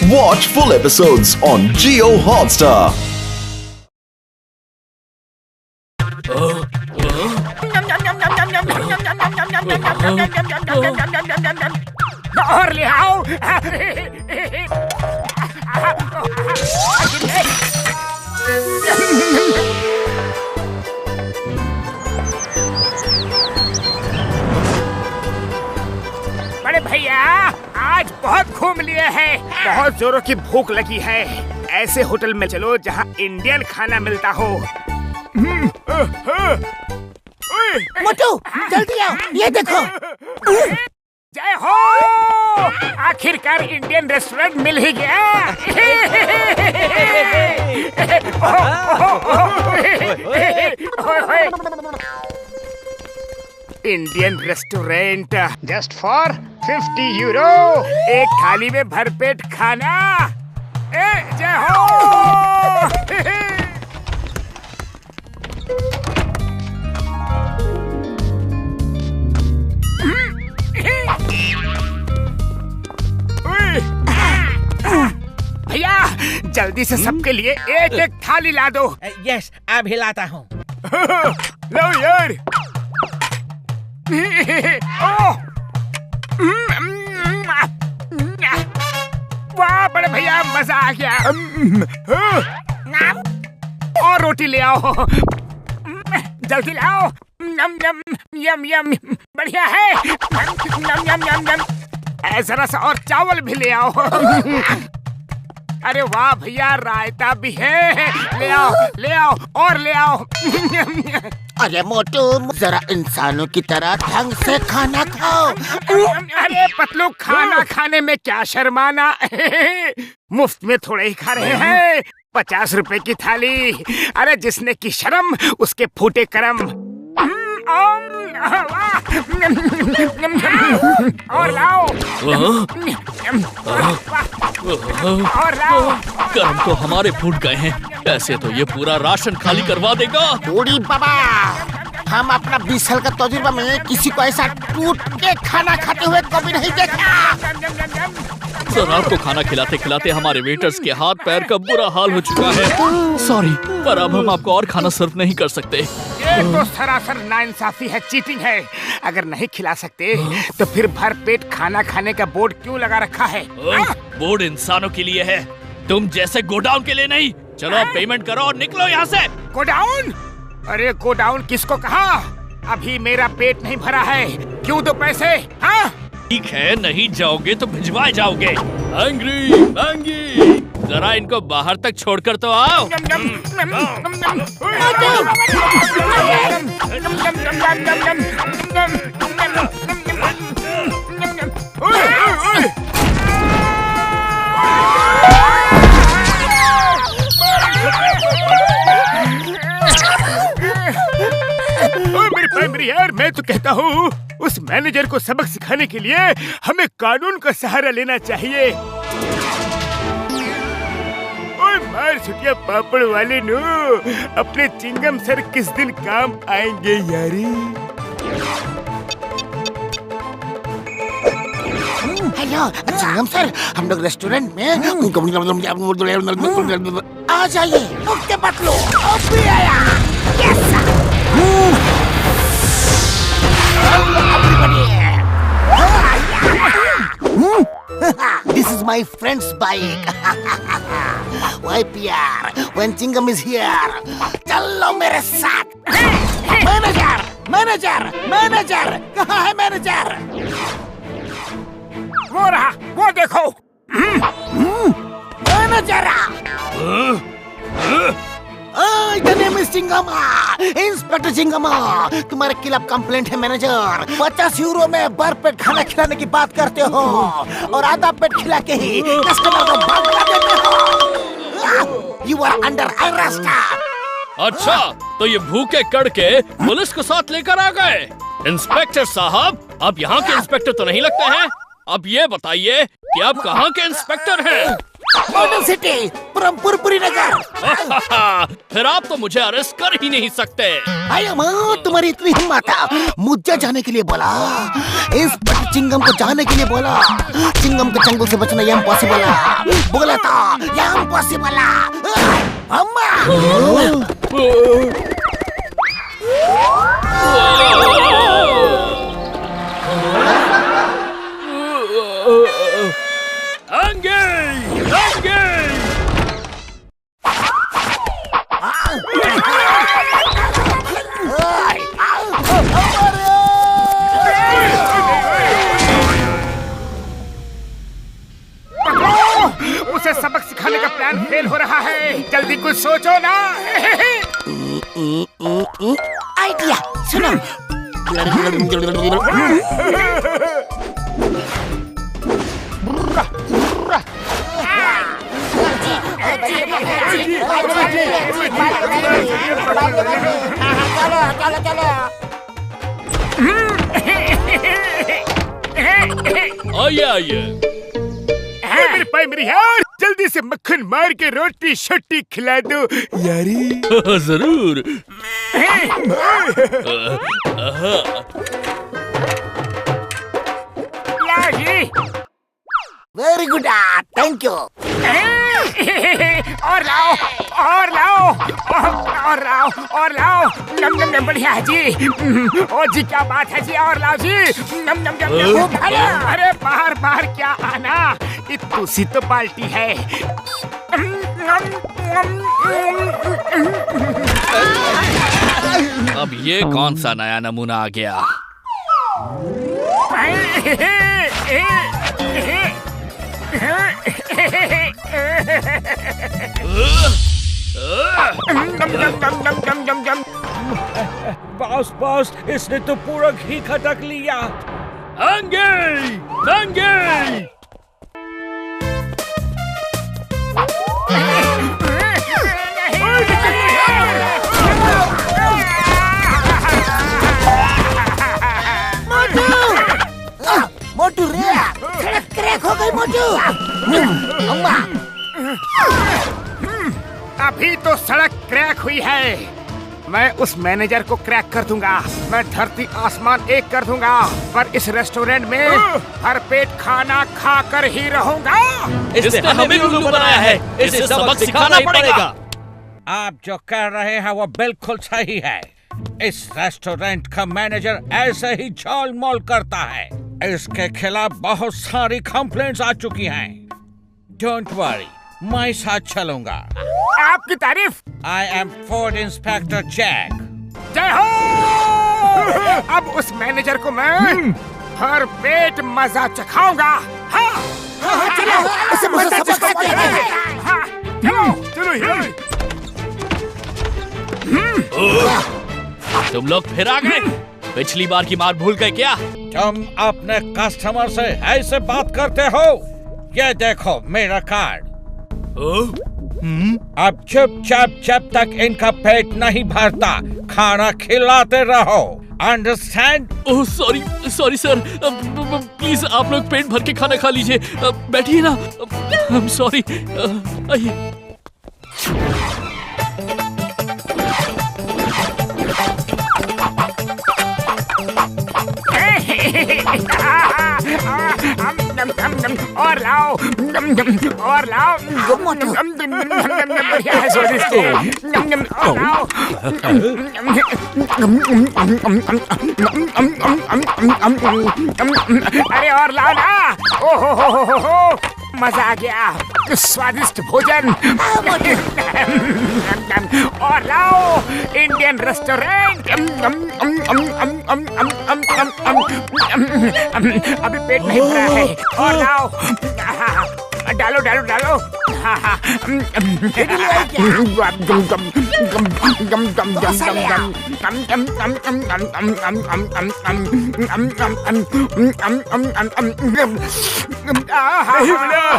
Watch full episodes on Jio Hotstar. और ले आओ। बड़े भैया आज बहुत घूम लिए हैं, बहुत जोरों की भूख लगी है। ऐसे होटल में चलो जहाँ इंडियन खाना मिलता हो। मोटू जल्दी आओ, ये देखो। जय हो, आखिरकार इंडियन रेस्टोरेंट मिल ही गया। Indian restaurant just for 50 euro, एक थाली में भरपेट खाना। जय हो। भैया जल्दी से सबके लिए एक एक थाली ला दो। यस, अभी लाता हूँ। लो यार। वाह बड़े भैया मजा आ गया। और रोटी ले आओ, जल्दी लाओ। यम यम यम यम, बढ़िया है। यम यम यम यम, जरा सा और चावल भी ले आओ। अरे वाह भैया रायता भी है, ले आओ ले आओ और ले आओ। अरे मोटू जरा इंसानों की तरह ढंग से खाना खाओ। अरे पतलू खाना खाने में क्या शर्माना, मुफ्त में थोड़े ही खा रहे हैं। 50 रुपए की थाली, अरे जिसने की शर्म उसके फूटे करम। और लाओ और लाओ। कर्म तो हमारे फूट गए हैं, ऐसे तो ये पूरा राशन खाली करवा देगा। बूढ़ी बाबा, हम अपना 20 साल का तजुर्बा में किसी को ऐसा टूट के खाना खाते हुए कभी नहीं देखा। सर आपको खाना खिलाते खिलाते हमारे वेटर्स के हाथ पैर का बुरा हाल हो चुका है। सॉरी, पर अब हम आपको और खाना सर्व नहीं कर सकते। ये तो सरासर नाइंसाफी है, चीटिंग है। अगर नहीं खिला सकते तो फिर भर पेट खाना खाने का बोर्ड क्यों लगा रखा है? बोर्ड इंसानों के लिए है, तुम जैसे गोडाउन के लिए नहीं। चलो अब पेमेंट करो और निकलो यहाँ से। गोडाउन? अरे गोडाउन किसको कहा? अभी मेरा पेट नहीं भरा है, क्यों दो पैसे? हाँ ठीक है, नहीं जाओगे तो भिजवाए जाओगे। एंग्री मैंगी, जरा इनको बाहर तक छोड़कर तो आओ। मेरी प्राइमरी यार, मैं तो कहता हूँ उस मैनेजर को सबक सिखाने के लिए हमें कानून का सहारा लेना चाहिए। ओए मार छुटिया पापड़ वाले नो, अपने चिंगम सर किस दिन काम आएंगे यारी। हेलो चिंगम सर, हम लोग रेस्टोरेंट में आ जाइए। ओके पतलू, अभी आया। Yes sir. This is my friend's bike. Why PR? When Chingam is here, चलो मेरे साथ। मैनेजर, मैनेजर, मैनेजर, कहाँ है मैनेजर? वो रहा, वो देखो। Manager. The name is Chingma, inspector Chingma. तुम्हारे खिलाफ कंप्लेंट है मैनेजर। 50 यूरो में भरपेट खाना खिलाने की बात करते हो और आधा पेट खिला के ही कस्टमर को भगा देते हो। You are under arrest। अच्छा, तो ये भूखे कड़के पुलिस को साथ लेकर आ गए। इंस्पेक्टर साहब, आप यहाँ के इंस्पेक्टर तो नहीं लगते हैं। अब ये बताइए कि आप कहाँ के इंस्पेक्टर हैं? मॉडर्न सिटी फ्रॉम पुरपुरी नगर। फिर आप तो मुझे अरेस्ट कर ही नहीं सकते। आया माँ, तुम्हारी इतनी हिम्मत है, मुझे जाने के लिए बोला, इंस्पेक्टर चिंगम को जाने के लिए बोला। चिंगम के चंगुल से बचना इम्पॉसिबल है, बोला था ये इम्पॉसिबल है। अम्मा उसे सबक सिखाने का प्लान फेल हो रहा है, जल्दी कुछ सोचो ना। आइडिया सुनो। आइए मेरे भाई मेरी यार, जल्दी से मक्खन मार के रोटी शट्टी खिला दो यारी। जरूर। Very good, thank you. और लाओ और लाओ और लाओ और लाओ। नम नम नम, बढ़िया है जी। ओ जी क्या बात है जी, और लाओ जी। नम नम नम नम। अरे बाहर बाहर क्या आना, इतनी तो बाल्टी है। अब ये कौन सा नया नमूना आ गया? बॉस बॉस, इसने तो पूरा घी खटक लिया। अंगे अंगे। मोटू रे, सड़क क्रैक हो गई मोटू। अम्मा अभी तो सड़क क्रैक हुई है, मैं उस मैनेजर को क्रैक कर दूंगा। मैं धरती आसमान एक कर दूंगा, पर इस रेस्टोरेंट में भरपेट खाना खाकर ही रहूंगा। इसने हमें उल्लू बनाया है, इसे सबक सिखाना पड़ेगा। आप जो कह रहे हैं वो बिल्कुल सही है। इस रेस्टोरेंट का मैनेजर ऐसे ही झोल मोल करता है। इसके खिलाफ बहुत सारी कंप्लेंट्स आ चुकी हैं। डोंट वरी, मैं साथ चलूंगा। आपकी तारीफ। I am food inspector Jack. जय हो। अब उस मैनेजर को मैं हर पेट मजा चखाऊंगा। हाँ चलो, इसे मजा सिखाते हैं। हाँ चलो चलो। तुम लोग फिर आ गए? पिछली बार की मार भूल गए क्या? तुम अपने कस्टमर से ऐसे बात करते हो? ये देखो मेरा कार्ड। अब चुपचाप जब तक इनका पेट नहीं भरता खाना खिलाते रहो। Understand? Oh sorry sorry sir, please आप लोग पेट भर के खाना खा लीजिए। बैठिए ना। I am sorry. आइए। और लाओ और लाओ। बढ़िया है, स्वादिष्ट है। और लाओ। अरे और लाओ ना। ओहो मजा आ गया, स्वादिष्ट भोजन। और लाओ, इंडियन रेस्टोरेंट। अभी पेट नहीं भरा है, और लाओ। डालो डालो डालो।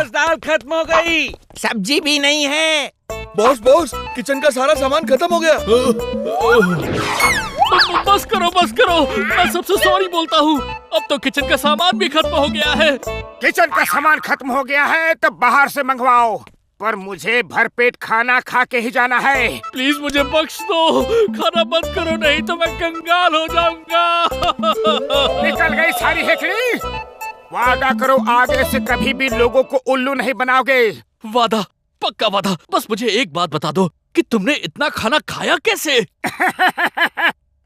दाल खत्म हो गई, सब्जी भी नहीं है। बॉस बॉस, किचन का सारा सामान खत्म हो गया। बस करो, मैं सबसे सॉरी बोलता हूँ। अब तो किचन का सामान भी खत्म हो गया है। किचन का सामान खत्म हो गया है तो बाहर से मंगवाओ। पर मुझे भरपेट खाना खा के ही जाना है। प्लीज मुझे बख्श दो, खाना बंद करो नहीं तो मैं कंगाल हो जाऊंगा। निकल गई सारी हेकड़ी। वादा करो आगे से कभी भी लोगों को उल्लू नहीं बनाओगे। वादा, पक्का वादा। बस मुझे एक बात बता दो कि तुमने इतना खाना खाया कैसे?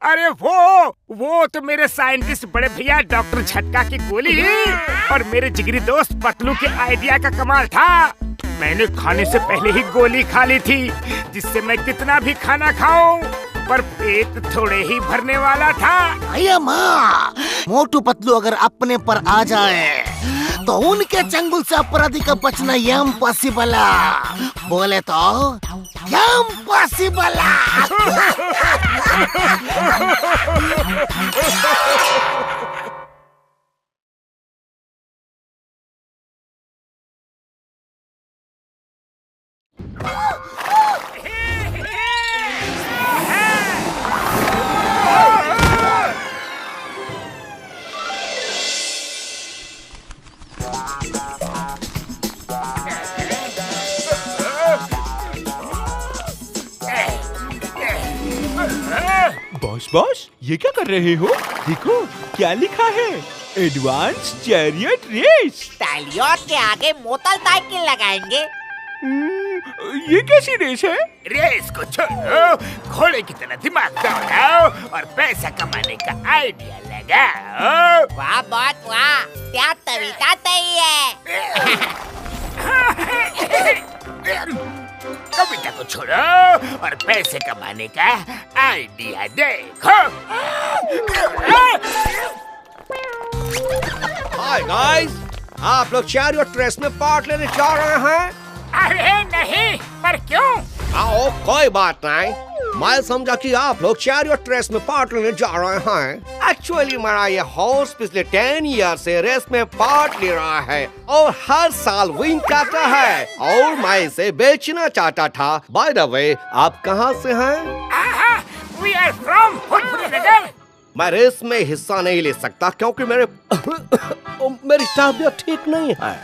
अरे वो तो मेरे साइंटिस्ट बड़े भैया डॉक्टर झटका की गोली और मेरे जिगरी दोस्त पतलू के आइडिया का कमाल था। मैंने खाने से पहले ही गोली खा ली थी, जिससे मैं कितना भी खाना खाऊं पर पेट थोड़े ही भरने वाला था। भैया माँ, मोटू पतलू अगर अपने पर आ जाए तो उनके चंगुल से अपराधी का बचना इम्पॉसिबल। बोले तो इम्पॉसिबल। बॉस ये क्या कर रहे हो? देखो क्या लिखा है, एडवांस चैरियट रेस। टैलियट के आगे मोटर साइकिल लगाएंगे। ये कैसी रेस है? रेस को छोड़ो, घोड़े की तरह दिमाग दौड़ाओ और पैसा कमाने का आइडिया लगाओ। वाह बॉस वाह, क्या तरीका सही है। कविता को छोड़ो और पैसे कमाने का आइडिया देखो। हाय गाइस, आप लोग चैरियट रेस में पार्ट लेने जा रहे हैं? अरे नहीं, पर क्यों? आओ कोई बात नहीं, मैं समझा कि आप लोग चैरियट रेस में पार्ट लेने जा रहे हैं। एक्चुअली मेरा ये हॉर्स पिछले 10 ईयर से रेस में पार्ट ले रहा है और हर साल विन करता है और मैं इसे बेचना चाहता था। बाय द वे, आप कहाँ से हैं? We are from Phulpuri. मैं रेस में हिस्सा नहीं ले सकता क्योंकि मेरी तबीयत ठीक नहीं है,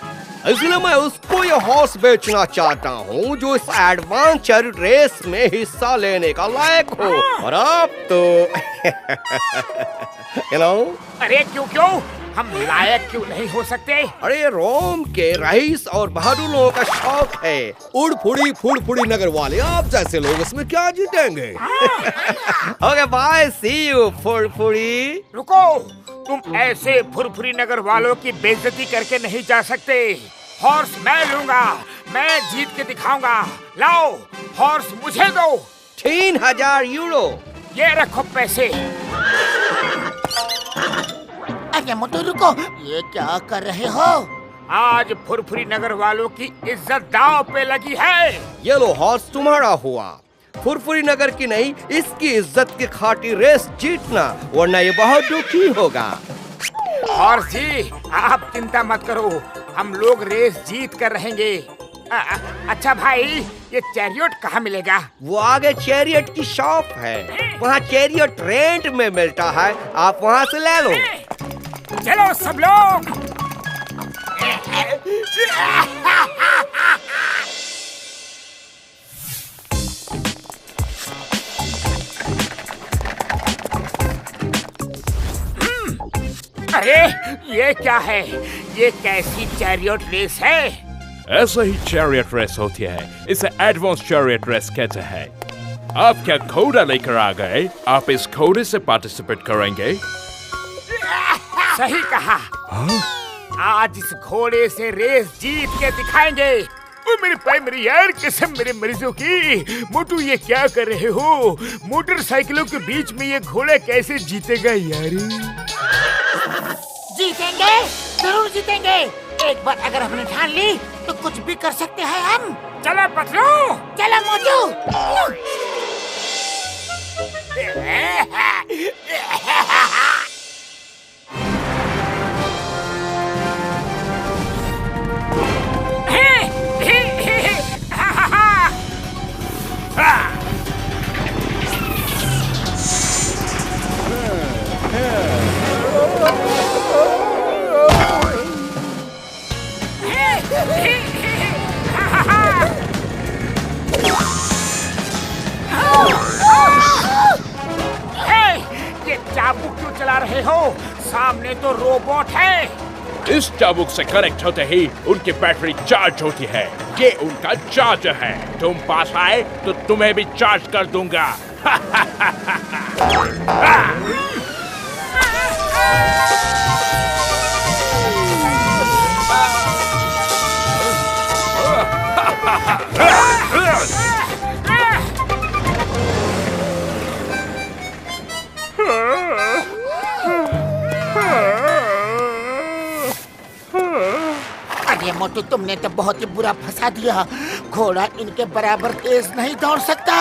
इसलिए मैं उसको ये हॉर्स बेचना चाहता हूँ जो इस एडवांस चैरियट रेस में हिस्सा लेने का लायक हो। और आप तो अरे क्यों हम लायक क्यों नहीं हो सकते? अरे रोम के रईस और बहादुर लोगों का शौक है। उड़फुड़ी फुड़फुड़ी नगर वाले आप जैसे लोग इसमें क्या जीतेंगे? ओके बाय, सी यू फुड़फुड़ी। रुको, तुम ऐसे फुरफुरी नगर वालों की बेइज्जती करके नहीं जा सकते। हॉर्स मैं लूंगा, मैं जीत के दिखाऊंगा। लाओ हॉर्स मुझे दो। 3000 यूरो। ये रखो पैसे। अरे मोटू रुको, ये क्या कर रहे हो? आज फुरफुरी नगर वालों की इज्जत दांव पे लगी है। ये लो हॉर्स तुम्हारा हुआ। फुरफुरी नगर की नहीं, इसकी इज्जत की खातिर रेस जीतना, वरना ये बहुत दुखी होगा। हॉर्स जी आप चिंता मत करो, हम लोग रेस जीत कर रहेंगे। अच्छा भाई, ये चैरियट कहाँ मिलेगा? वो आगे चैरियट की शॉप है, वहाँ चैरियट रेंट में मिलता है, आप वहाँ से ले लो। चलो सब लोग। अरे ये क्या है? ये कैसी चैरियट रेस है? ऐसा ही चैरियट रेस होती है, इसे एडवांस चैरियट रेस कहते हैं। आप क्या घोड़ा लेकर आ गए? आप इस घोड़े से पार्टिसिपेट करेंगे? सही कहा। आज इस घोड़े से रेस जीत के दिखाएंगे। ओ मेरे भाई, मेरी यार कसम मेरे मरीजों की। मोटू ये क्या कर रहे हो? मोटरसाइकिलों के बीच में ये घोड़ा कैसे जीतेगा यार? जीतेंगे, जरूर जीतेंगे। एक बार अगर हमने ठान ली तो कुछ भी कर सकते हैं हम। चलो पतलू, चलो मोटू। देखो, सामने तो रोबोट है। इस चाबुक से कनेक्ट होते ही उनकी बैटरी चार्ज होती है। ये उनका चार्जर है। तुम पास आए तो तुम्हें भी चार्ज कर दूंगा। अरे मोटू, तुमने तो बहुत ही बुरा फंसा दिया। घोड़ा इनके बराबर तेज नहीं दौड़ सकता।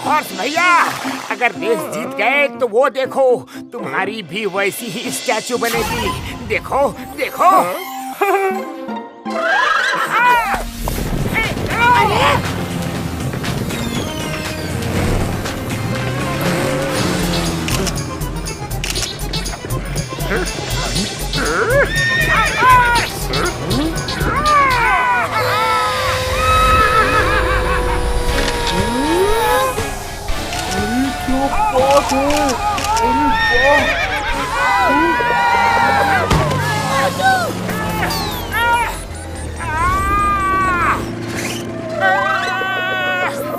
हॉर्स भैया, अगर रेस जीत गए तो वो देखो, तुम्हारी भी वैसी ही स्टैचू बनेगी। देखो देखो।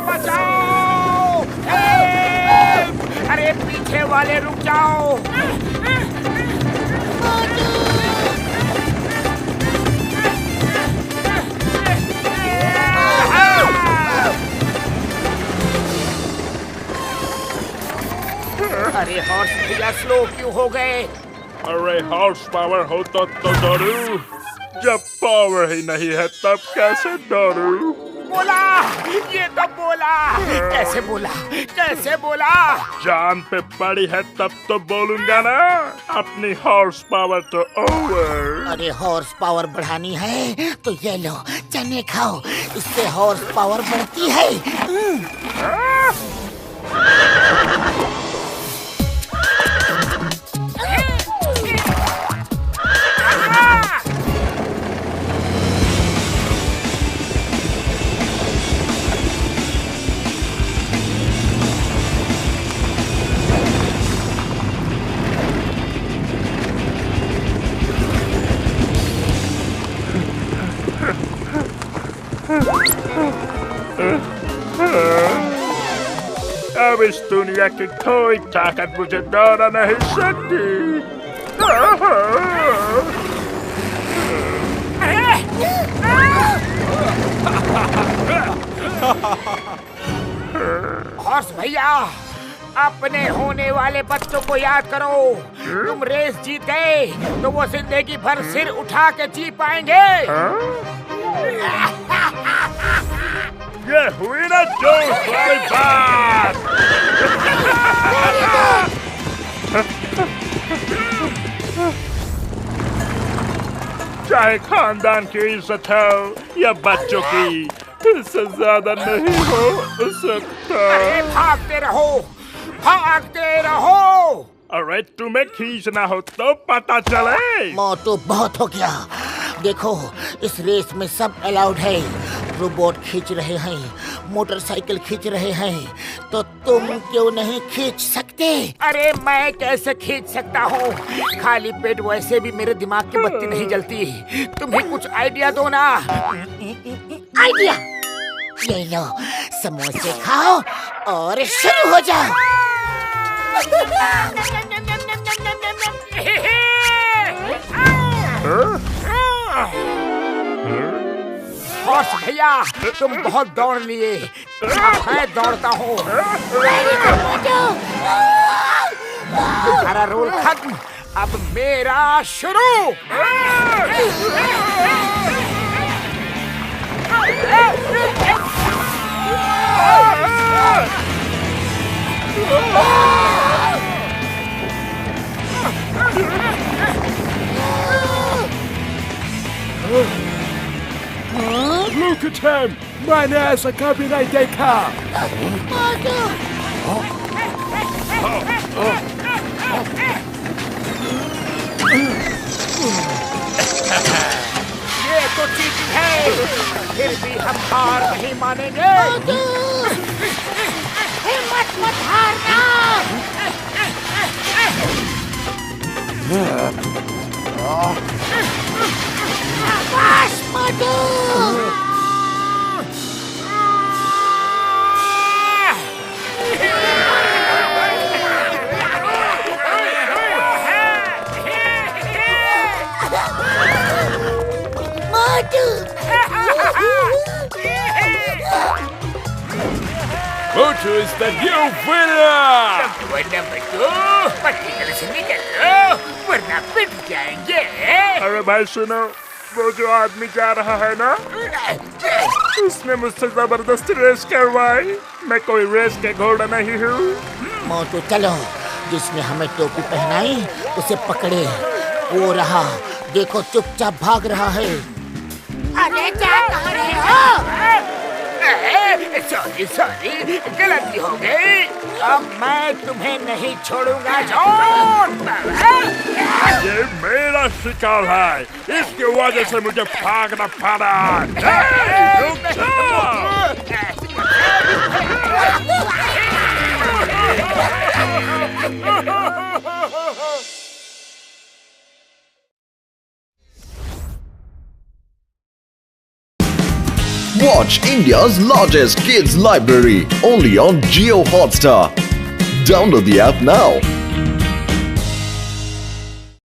बचाओ! अरे पीछे वाले रुक जाओ। अरे हॉर्स भैया, स्लो क्यों हो गए? अरे हॉर्स पावर होता तो डरू, जब पावर ही नहीं है तब कैसे डरू? बोला, ये तो बोला। कैसे बोला, कैसे बोला? जान पे पड़ी है तब तो बोलूंगा ना। अपनी हॉर्स पावर तो ओवर। अरे हॉर्स पावर बढ़ानी है तो ये लो, चने खाओ, इससे हॉर्स पावर बढ़ती है। अब इस दुनिया की कोई ताकत मुझे डरा नहीं सकती। हॉर्स भैया, अपने होने वाले बच्चों को याद करो। तुम रेस जीत गए तो वो जिंदगी भर सिर उठा के जी पाएंगे। ये हुई ना जोश वाली बात। चाहे खानदान की इज्जत हो या बच्चों की, इससे ज्यादा नहीं हो सकता। अरे भागते रहो, भागते रहो। अरे तुम्हें खींचना हो तो पता चले। मोटू, बहुत हो गया। देखो, इस रेस में सब अलाउड है। रोबोट खींच रहे हैं, मोटरसाइकिल खींच रहे हैं, तो तुम क्यों नहीं खींच सकते? अरे मैं कैसे खींच सकता हूँ? खाली पेट वैसे भी मेरे दिमाग की बत्ती नहीं जलती। तुम्हें कुछ आइडिया दो ना। आइडिया? ये लो, समोसे खाओ और शुरू हो जाओ। हॉर्स भैया, तुम बहुत दौड़ लिए, मैं दौड़ता हूँ। तुम्हारा रोल खत्म, अब मेरा शुरू। Look at him! मैंने ऐसा कभी नहीं देखा। ये तो चीटिंग है, फिर भी हम हार नहीं मानेंगे। हिम्मत मत हारना। शाबाश मोटू। Motu is the new winner! Number 2 पट्टी गले से निकल लो वरना पिट जाएंगे। अरे भाई सुनो, वो जो आदमी जा रहा है ना, उसने मुझसे जबरदस्ती रेस करवाई। मैं कोई रेस के घोड़ा नहीं हूँ। मोटू चलो, जिसने हमें टोपी पहनाई उसे पकड़े। वो रहा, देखो चुपचाप भाग रहा है। अरे क्या कह रहे हो? सॉरी गलती हो गई। अब मैं तुम्हें नहीं छोड़ूंगा जॉन। ये मेरा शिकार है, इसकी वजह से मुझे भागना पड़ा। रुक Watch India's largest kids library only on Jio Hotstar. Download the app now.